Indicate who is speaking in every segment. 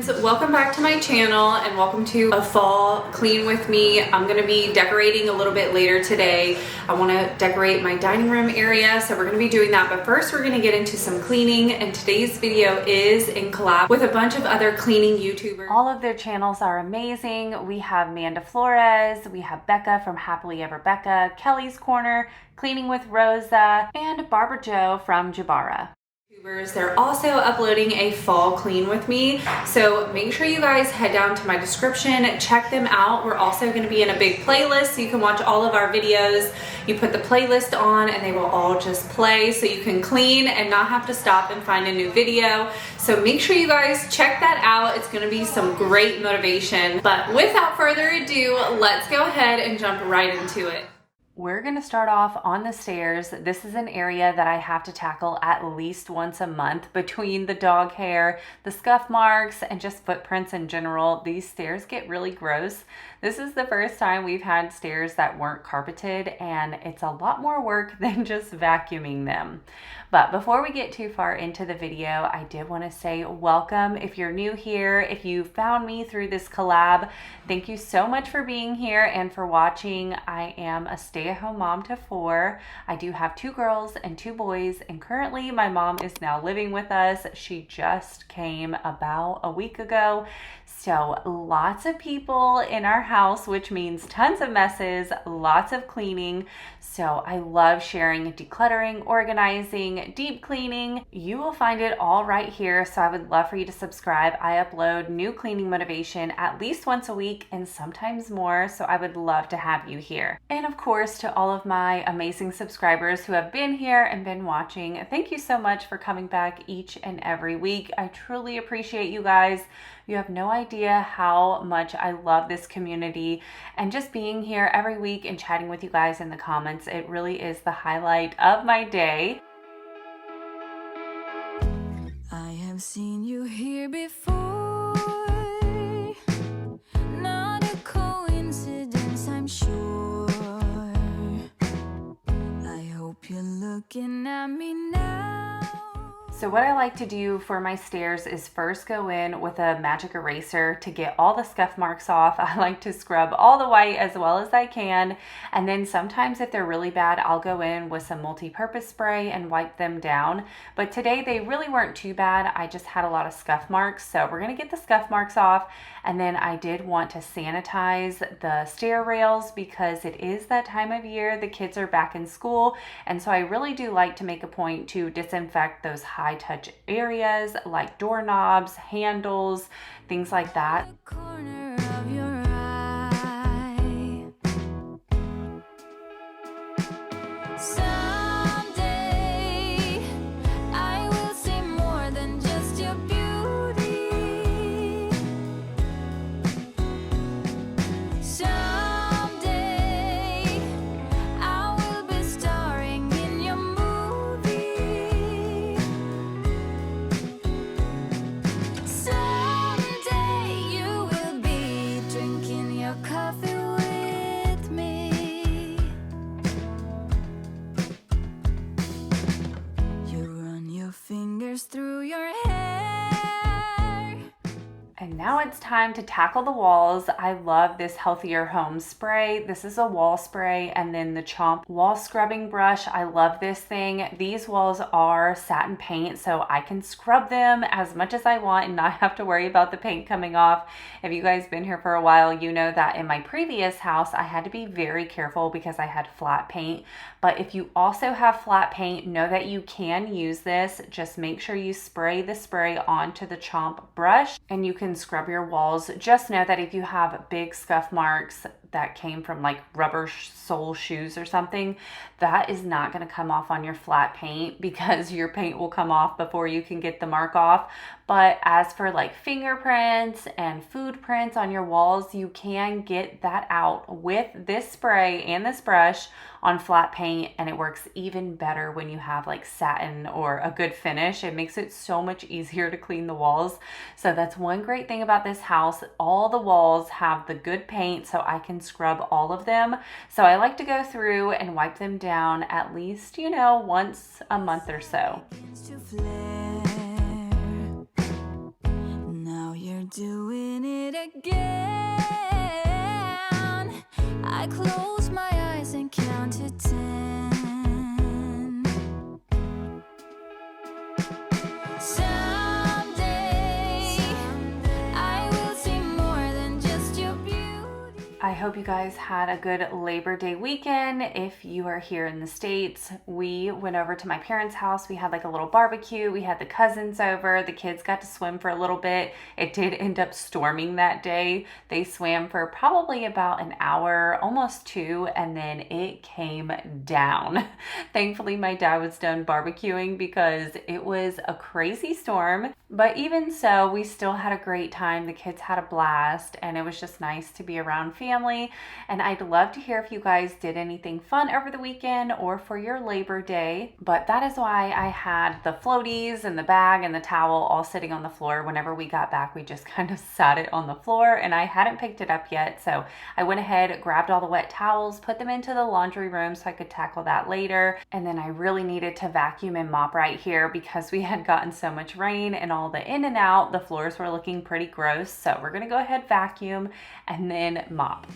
Speaker 1: friends, welcome back to my channel and welcome to a fall clean with me. I'm gonna be decorating a little bit later today. I want to decorate my dining room area, so we're gonna be doing that, but first we're gonna get into some cleaning, and today's video is in collab with a bunch of other cleaning YouTubers. All of their channels are amazing. We have Manda Flores, we have Becca from Happily Ever Becca, Kelly's Corner, Cleaning with Rosa, and Barbara Joe from Jabara. They're also uploading a fall clean with me, so make sure you guys head down to my description, check them out. We're also going to be in a big playlist, so you can watch all of our videos. You put the playlist on and they will all just play, so you can clean and not have to stop and find a new video. So make sure you guys check that out. It's going to be some great motivation. But without further ado, let's go ahead and jump right into it. We're gonna start off on the stairs. This is an area that I have to tackle at least once a month between the dog hair, the scuff marks, and just footprints in general. These stairs get really gross. This is the first time we've had stairs that weren't carpeted, and it's a lot more work than just vacuuming them. But before we get too far into the video, I did want to say welcome. If you're new here, if you found me through this collab, thank you so much for being here and for watching. I am a stay-at-home mom to 4. I do have 2 girls and 2 boys, and currently my mom is now living with us. She just came about a week ago. So lots of people in our house, which means tons of messes, lots of cleaning. So I love sharing decluttering, organizing, deep cleaning. You will find it all right here. So I would love for you to subscribe. I upload new cleaning motivation at least once a week and sometimes more. So I would love to have you here. And of course, to all of my amazing subscribers who have been here and been watching, thank you so much for coming back each and every week. I truly appreciate you guys. You have no idea how much I love this community, and just being here every week and chatting with you guys in the comments. It really is the highlight of my day.
Speaker 2: I have seen you here before. Not a coincidence, I'm sure. I hope you're looking at me now.
Speaker 1: So what I like to do for my stairs is first go in with a magic eraser to get all the scuff marks off. I like to scrub all the white as well as I can. And then sometimes if they're really bad, I'll go in with some multi-purpose spray and wipe them down. But today they really weren't too bad. I just had a lot of scuff marks. So we're gonna get the scuff marks off. And then I did want to sanitize the stair rails because it is that time of year. The kids are back in school. And so I really do like to make a point to disinfect those high touch areas like doorknobs, handles, things like that.
Speaker 2: Corner of your eye. Someday I will see more than just your beauty. Someday I will be starring in your movie. Someday you will be drinking your coffee with me. You run your fingers through your hair.
Speaker 1: And now it's time to tackle the walls. I love this Healthier Home spray. This is a wall spray, and then the Chomp wall scrubbing brush. I love this thing. These walls are satin paint, so I can scrub them as much as I want and not have to worry about the paint coming off. If you guys been here for a while, you know that in my previous house, I had to be very careful because I had flat paint. But if you also have flat paint, know that you can use this. Just make sure you spray the spray onto the Chomp brush and you can scrub your walls. Just know that if you have big scuff marks that came from like rubber sole shoes or something, that is not going to come off on your flat paint because your paint will come off before you can get the mark off. But as for like fingerprints and food prints on your walls, you can get that out with this spray and this brush on flat paint, and it works even better when you have like satin or a good finish. It makes it so much easier to clean the walls. So that's one great thing about this house. All the walls have the good paint, so I can scrub all of them. So I like to go through and wipe them down at least, you know, once a month or so.
Speaker 2: Now you're doing it again. I close my eyes and count to 10. Someday I will see more than just your beauty.
Speaker 1: I hope you guys had a good Labor Day weekend. If you are here in the States, we went over to my parents' house. We had like a little barbecue. We had the cousins over. The kids got to swim for a little bit. It did end up storming that day. They swam for probably about an hour, almost 2, and then it came down. Thankfully, my dad was done barbecuing because it was a crazy storm. But even so, we still had a great time. The kids had a blast, and it was just nice to be around family. And I'd love to hear if you guys did anything fun over the weekend or for your Labor Day. But that is why I had the floaties and the bag and the towel all sitting on the floor. Whenever we got back, we just kind of sat it on the floor, and I hadn't picked it up yet. So I went ahead, grabbed all the wet towels, put them into the laundry room so I could tackle that later. And then I really needed to vacuum and mop right here because we had gotten so much rain and all the in and out. The floors were looking pretty gross. So we're gonna go ahead, vacuum, and then mop.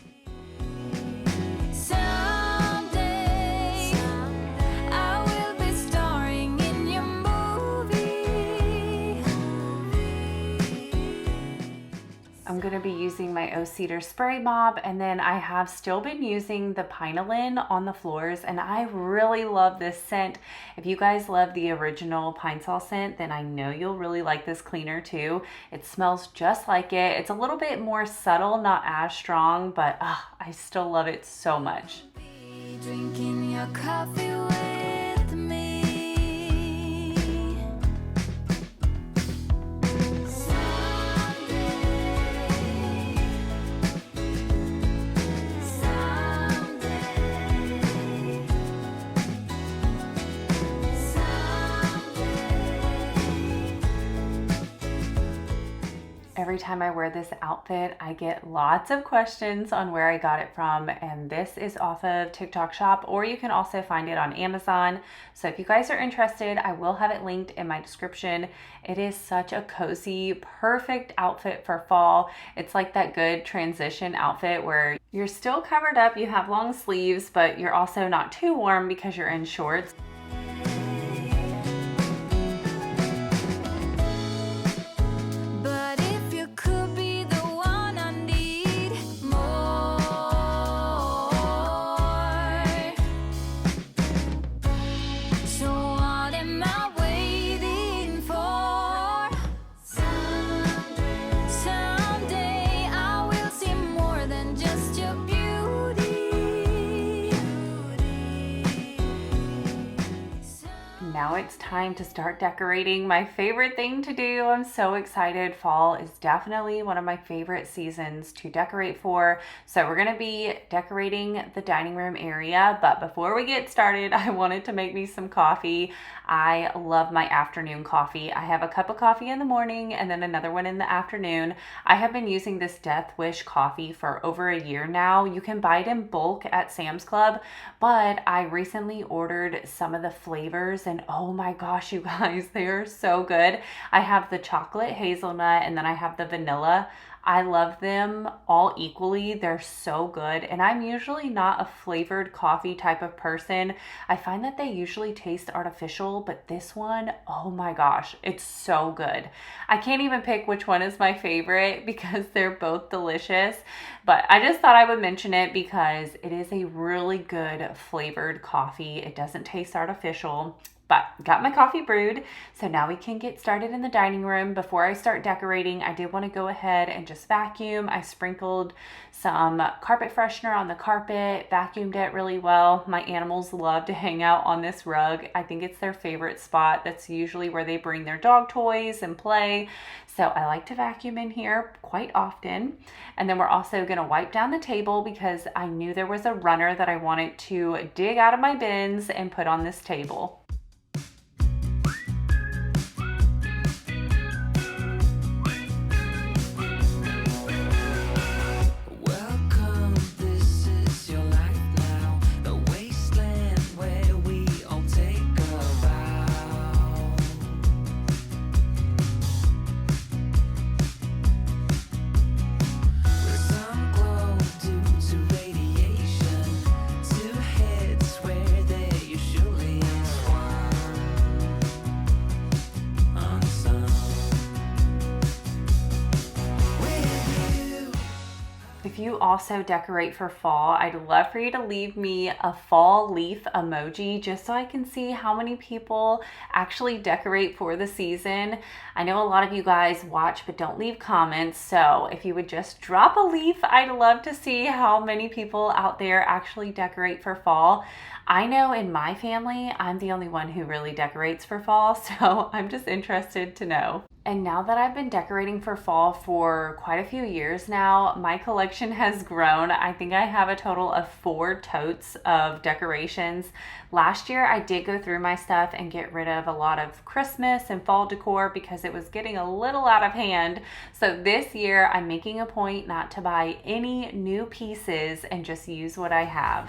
Speaker 2: Someday I will be starring in your movie.
Speaker 1: I'm going to be using my O Cedar spray mop, and then I have still been using the Pine-A-Lin on the floors, and I really love this scent. If you guys love the original Pine Sol scent, then I know you'll really like this cleaner too. It smells just like it. It's a little bit more subtle, not as strong, but I still love it so much.
Speaker 2: Drinking your coffee with me.
Speaker 1: Every time I wear this outfit, I get lots of questions on where I got it from, and this is off of TikTok Shop, or you can also find it on Amazon. So if you guys are interested, I will have it linked in my description. It is such a cozy, perfect outfit for fall. It's like that good transition outfit where you're still covered up, you have long sleeves, but you're also not too warm because you're in shorts. Now it's time to start decorating. My favorite thing to do. I'm so excited. Fall is definitely one of my favorite seasons to decorate for. So we're gonna be decorating the dining room area. But before we get started, I wanted to make me some coffee. I love my afternoon coffee. I have a cup of coffee in the morning and then another one in the afternoon. I have been using this Death Wish coffee for over a year now. You can buy it in bulk at Sam's Club, but I recently ordered some of the flavors, and oh my gosh, you guys, they are so good. I have the chocolate hazelnut and then I have the vanilla. I love them all equally. They're so good. And I'm usually not a flavored coffee type of person. I find that they usually taste artificial, but this one, oh my gosh, it's so good. I can't even pick which one is my favorite because they're both delicious. But I just thought I would mention it because it is a really good flavored coffee. It doesn't taste artificial. But got my coffee brewed, so now we can get started in the dining room. Before I start decorating, I did want to go ahead and just vacuum. I sprinkled some carpet freshener on the carpet, vacuumed it really well. My animals love to hang out on this rug. I think it's their favorite spot. That's usually where they bring their dog toys and play. So I like to vacuum in here quite often. And then we're also gonna wipe down the table because I knew there was a runner that I wanted to dig out of my bins and put on this table. also decorate for fall, I'd love for you to leave me a fall leaf emoji just so I can see how many people actually decorate for the season. I know a lot of you guys watch but don't leave comments, so if you would just drop a leaf, I'd love to see how many people out there actually decorate for fall. I know in my family, I'm the only one who really decorates for fall, so I'm just interested to know. And now that I've been decorating for fall for quite a few years now, my collection has grown. I think I have a total of 4 totes of decorations. Last year, I did go through my stuff and get rid of a lot of Christmas and fall decor because it was getting a little out of hand. So this year, I'm making a point not to buy any new pieces and just use what I have.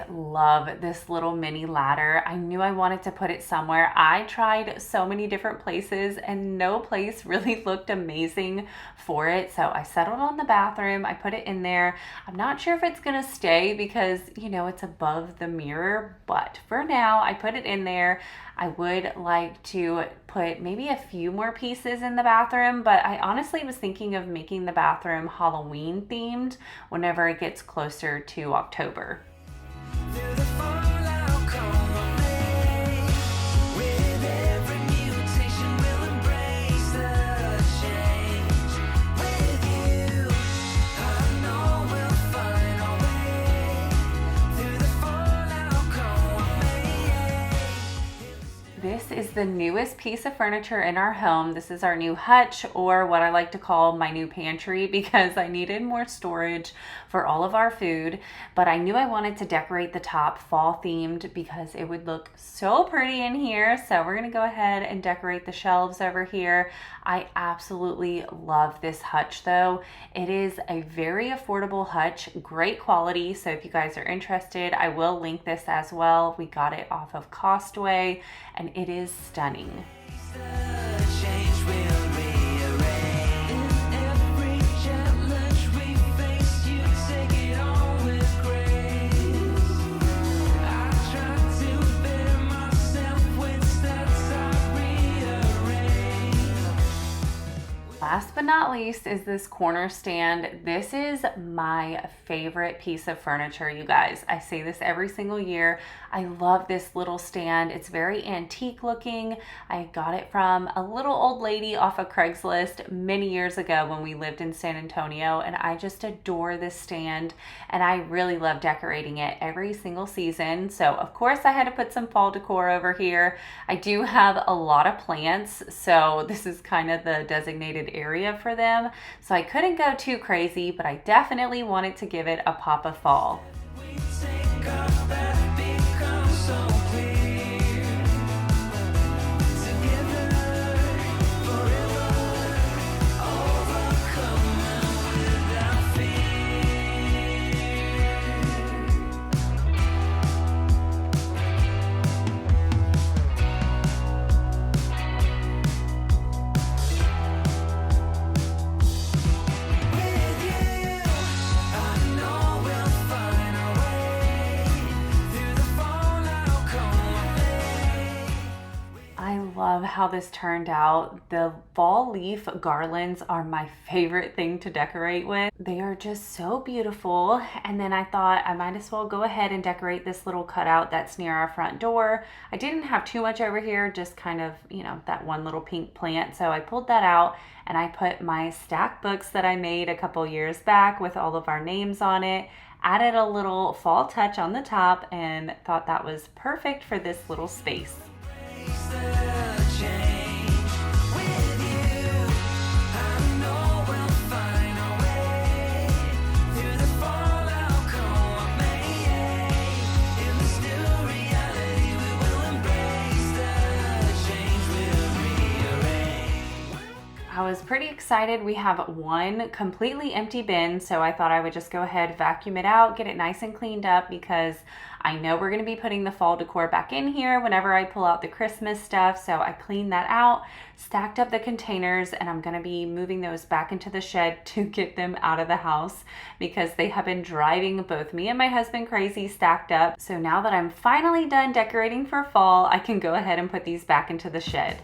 Speaker 1: Love this little mini ladder. I knew I wanted to put it somewhere. I tried so many different places and no place really looked amazing for it. So I settled on the bathroom. I put it in there. I'm not sure if it's gonna stay because, you know, it's above the mirror, but for now I put it in there. I would like to put maybe a few more pieces in the bathroom, but I honestly was thinking of making the bathroom Halloween themed whenever it gets closer to October.
Speaker 2: Through the fallout, come away. With every mutation, we'll embrace the change. With you, I know we'll find a way. Through the fallout, come away. This
Speaker 1: is the newest piece of furniture in our home. This is our new hutch, or what I like to call my new pantry, because I needed more storage for all of our food. But I knew I wanted to decorate the top fall themed because it would look so pretty in here. So we're gonna go ahead and decorate the shelves over here. I absolutely love this hutch though. It is a very affordable hutch, great quality. So if you guys are interested, I will link this as well. We got it off of Costway and it is stunning. Last but not least is this corner stand. This is my favorite piece of furniture, you guys. I say this every single year. I love this little stand. It's very antique looking. I got it from a little old lady off of Craigslist many years ago when we lived in San Antonio, and I just adore this stand, and I really love decorating it every single season. So of course I had to put some fall decor over here. I do have a lot of plants, so this is kind of the designated area for them. So I couldn't go too crazy, but I definitely wanted to give it a pop of fall.
Speaker 2: Through
Speaker 1: love how this turned out. The fall leaf garlands are my favorite thing to decorate with. They are just so beautiful. And then I thought I might as well go ahead and decorate this little cutout that's near our front door. I didn't have too much over here, just kind of, you know, that one little pink plant. So I pulled that out and I put my stack books that I made a couple years back with all of our names on it, added a little fall touch on the top, and thought that was perfect for this little space. I was pretty excited. We have one completely empty bin, so I thought I would just go ahead, vacuum it out, get it nice and cleaned up, because I know we're going to be putting the fall decor back in here whenever I pull out the Christmas stuff. So I cleaned that out, stacked up the containers, and I'm going to be moving those back into the shed to get them out of the house because they have been driving both me and my husband crazy stacked up. So now that I'm finally done decorating for fall, I can go ahead and put these back into the shed.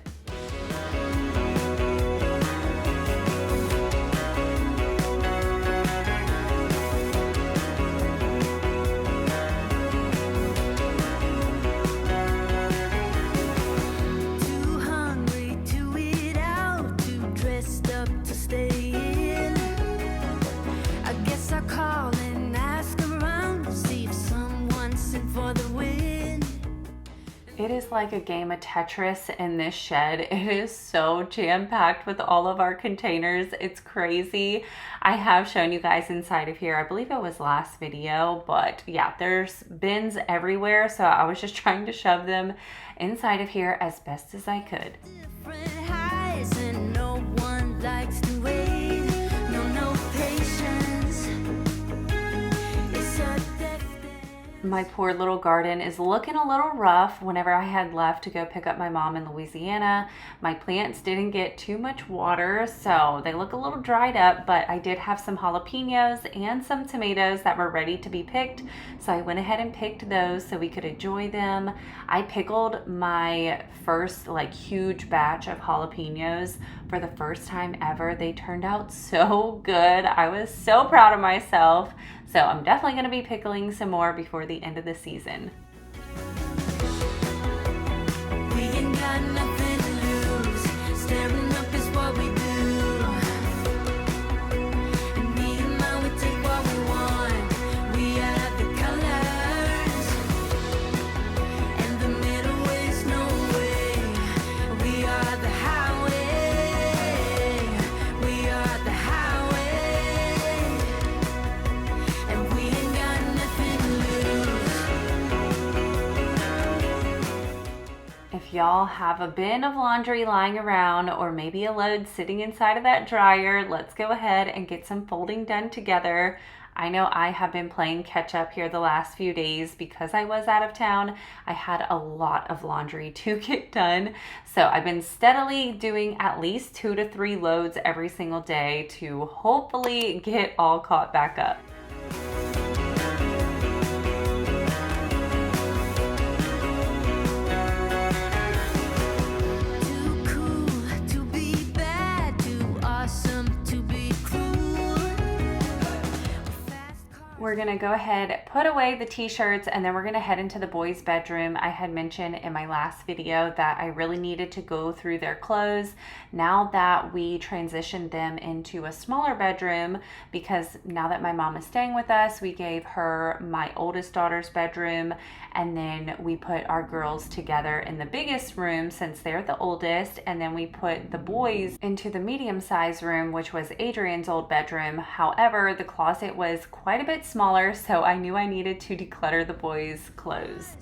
Speaker 1: It is like a game of Tetris in this shed. It is so jam-packed with all of our containers. It's crazy. I have shown you guys inside of here. I believe it was last video, but yeah, there's bins everywhere. So I was just trying to shove them inside of here as best as I could.
Speaker 2: Different highs and no one likes to wait. No patience. It's a death.
Speaker 1: My poor little garden is looking a little rough. Whenever I had left to go pick up my mom in Louisiana, my plants didn't get too much water, so they look a little dried up, but I did have some jalapenos and some tomatoes that were ready to be picked, so I went ahead and picked those so we could enjoy them. I pickled my first like huge batch of jalapenos for the first time ever. They turned out so good. I was so proud of myself. So I'm definitely going to be pickling some more before the end of the season.
Speaker 2: We ain't got nothing to lose. Staring up is what we do. And me and mine, we take what we want. We are the colors. And the middle is no way. We are the highway. We are the highway. And we ain't got nothing to lose.
Speaker 1: If y'all have a bin of laundry lying around or maybe a load sitting inside of that dryer, let's go ahead and get some folding done together. I know I have been playing catch up here the last few days because I was out of town. I had a lot of laundry to get done. So I've been steadily doing at least 2 to 3 loads every single day to hopefully get all caught back up.
Speaker 2: Too cool to be bad, too awesome to be cruel.
Speaker 1: We're gonna go ahead, put away the t-shirts, and then we're gonna head into the boys' bedroom. I had mentioned in my last video that I really needed to go through their clothes now that we transitioned them into a smaller bedroom, because now that my mom is staying with us, we gave her my oldest daughter's bedroom, and then we put our girls together in the biggest room since they're the oldest, and then we put the boys into the medium-sized room, which was Adrian's old bedroom. However, the closet was quite a bit smaller, so I knew I needed to declutter the boys' clothes.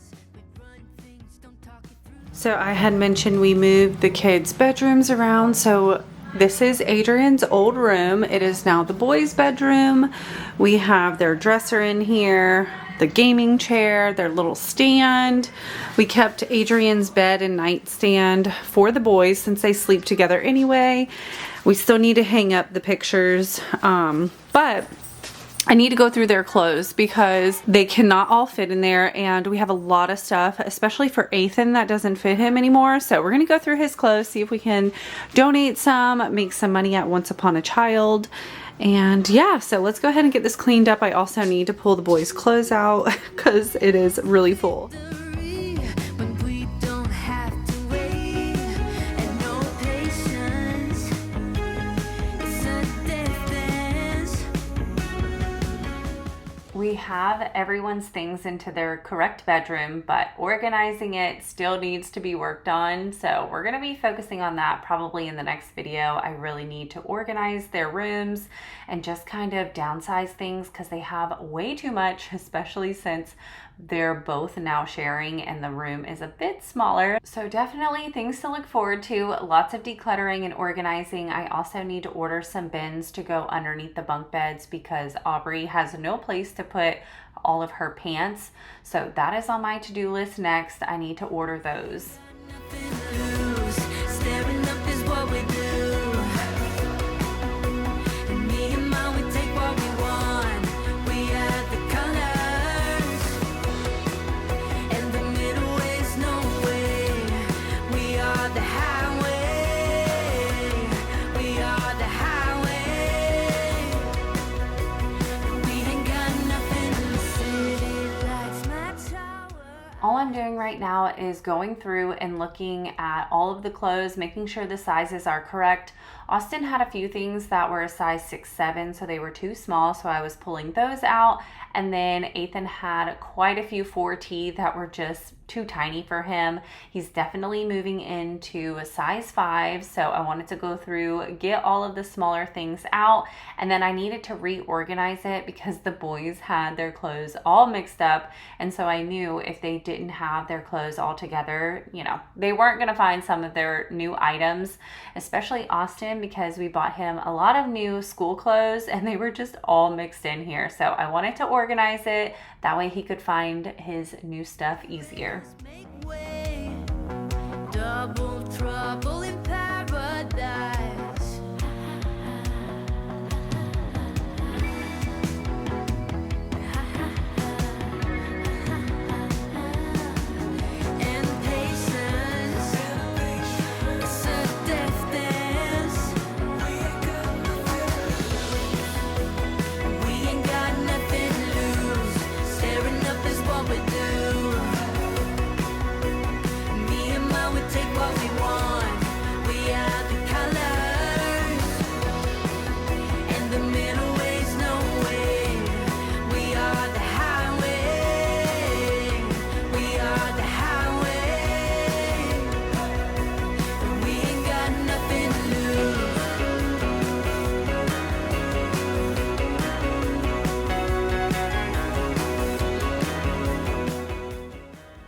Speaker 1: So I had mentioned we moved the kids' bedrooms around. So this is Adrian's old room. It is now the boys' bedroom. We have their dresser in here, the gaming chair, their little stand. We kept Adrian's bed and nightstand for the boys since they sleep together anyway. We still need to hang up the pictures, but I need to go through their clothes because they cannot all fit in there, and we have a lot of stuff, especially for Ethan, that doesn't fit him anymore. So we're gonna go through his clothes, see if we can donate some, make some money at Once Upon a Child. And yeah, so let's go ahead and get this cleaned up. I also need to pull the boys' clothes out because it is really full.
Speaker 2: When we don't have to wait and no patience, it's a distance.
Speaker 1: We have everyone's things into their correct bedroom, but organizing it still needs to be worked on. So we're going to be focusing on that probably in the next video. I really need to organize their rooms and just kind of downsize things because they have way too much, especially since they're both now sharing and the room is a bit smaller. So definitely things to look forward to. Lots of decluttering and organizing. I also need to order some bins to go underneath the bunk beds because Aubrey has no place to put all of her pants. So that is on my to-do list next. I need to order those.
Speaker 2: Staring up is what we do. And me and mom, we take what we want. We are the colors. And the middle is no way. We are the highway. We are the highway. We ain't got nothing to say. Lights my tower.
Speaker 1: All I'm doing right now is going through and looking at all of the clothes, making sure the sizes are correct. Austin had a few things that were a size 6'7", so they were too small, so I was pulling those out. And then Ethan had quite a few 4T that were just too tiny for him. He's definitely moving into a size 5, so I wanted to go through, get all of the smaller things out, and then I needed to reorganize it because the boys had their clothes all mixed up, and so I knew if they didn't have their clothes all together, you know, they weren't gonna find some of their new items, especially Austin, because we bought him a lot of new school clothes and they were just all mixed in here. So I wanted to organize it, that way he could find his new stuff easier.
Speaker 2: Make way. Double trouble in paradise. And patience, it's a death dance. We ain't got nothing to lose. Staring up is what we do. Me and mom, we take what we want. We are the colors. And the middle way's no way. We are the highway. We are the highway. We ain't got nothing to lose.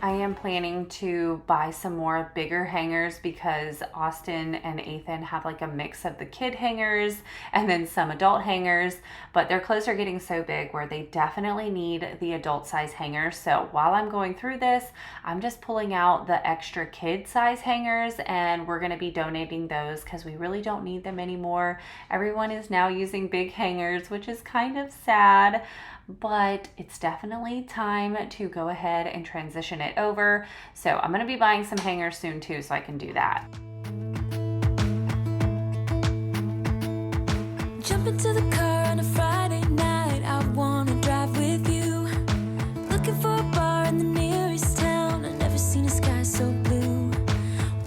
Speaker 1: I am planning to buy some more bigger hangers because Austin and Ethan have like a mix of the kid hangers and then some adult hangers, but their clothes are getting so big where they definitely need the adult size hangers. So while I'm going through this, I'm just pulling out the extra kid size hangers and we're going to be donating those because we really don't need them anymore. Everyone is now using big hangers, which is kind of sad, but it's definitely time to go ahead and transition it over. So I'm going to be buying some hangers soon too, so I can do that.
Speaker 2: Jump into the car on a Friday night. I wanna drive with you. Looking for a bar in the nearest town. I've never seen a sky so blue.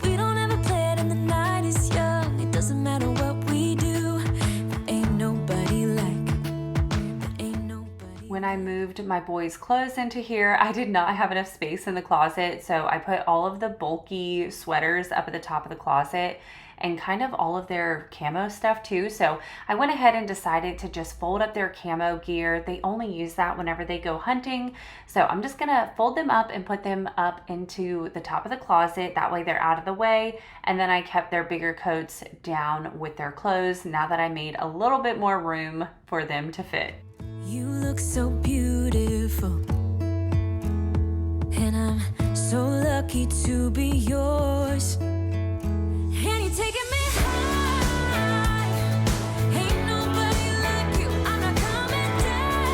Speaker 2: We don't ever play it and the night is young. It doesn't matter what we do. There ain't nobody like. There ain't nobody.
Speaker 1: When I moved my boys' clothes into here, I did not have enough space in the closet, so I put all of the bulky sweaters up at the top of the closet and kind of all of their camo stuff too. So I went ahead and decided to just fold up their camo gear. They only use that whenever they go hunting. So I'm just gonna fold them up and put them up into the top of the closet. That way they're out of the way. And then I kept their bigger coats down with their clothes now that I made a little bit more room for them to fit.
Speaker 2: You look so beautiful. And I'm so lucky to be yours. And you're taking me high. Ain't nobody like you. I'm not coming down.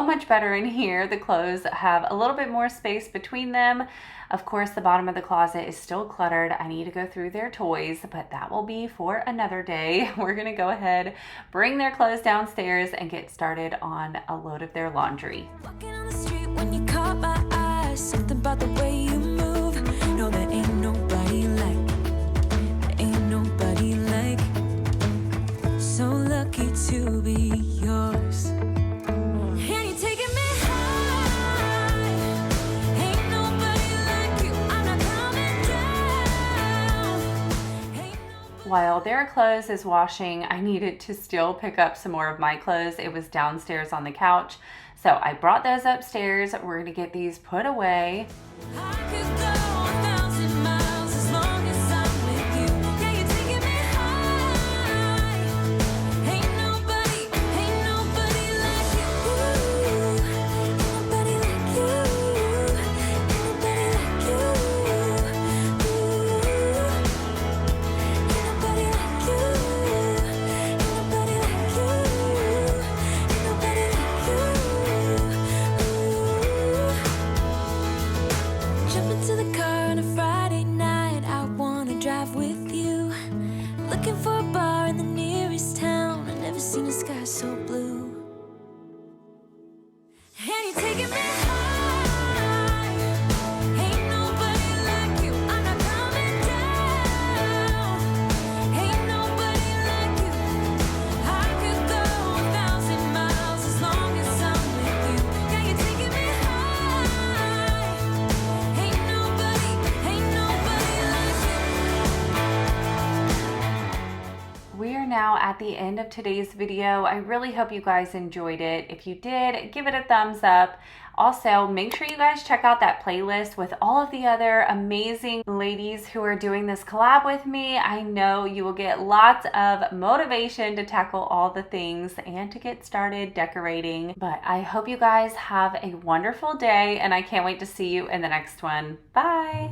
Speaker 1: so much better in here. The clothes have a little bit more space between them. Of course, the bottom of the closet is still cluttered. I need to go through their toys, but that will be for another day. We're gonna go ahead, bring their clothes downstairs and get started on a load of their laundry.
Speaker 2: Walking on the street when you caught my eye, something about the way you move. No, there ain't nobody like, there ain't nobody like. So lucky to be yours. And you're taking me high. Ain't nobody like you. I'm not coming down. Ain't nobody.
Speaker 1: While their clothes is washing, I needed to still pick up some more of my clothes. It was downstairs on the couch. So I brought those upstairs. We're gonna get these put away.
Speaker 2: I could go 1,000 miles as long as I'm with you. Yeah, you're taking me high. Ain't nobody like you. Ain't nobody like you. Ain't nobody like you. Ain't nobody like you. Ain't nobody like you. Ain't nobody like you. Jump into the car on a Friday night. I wanna drive with you. Looking for a bar in the nearest town. I've never seen a sky so blue. And you're taking me high. Ain't nobody like you. I'm not coming down. Ain't nobody like you. I could go 1,000 miles as long as I'm with you. Yeah, you're taking me high. Ain't nobody like you.
Speaker 1: We are now at the end of today's video. I really hope you guys enjoyed it. If you did, give it a thumbs up. Also, make sure you guys check out that playlist with all of the other amazing ladies who are doing this collab with me. I know you will get lots of motivation to tackle all the things and to get started decorating. But I hope you guys have a wonderful day, and I can't wait to see you in the next one. Bye.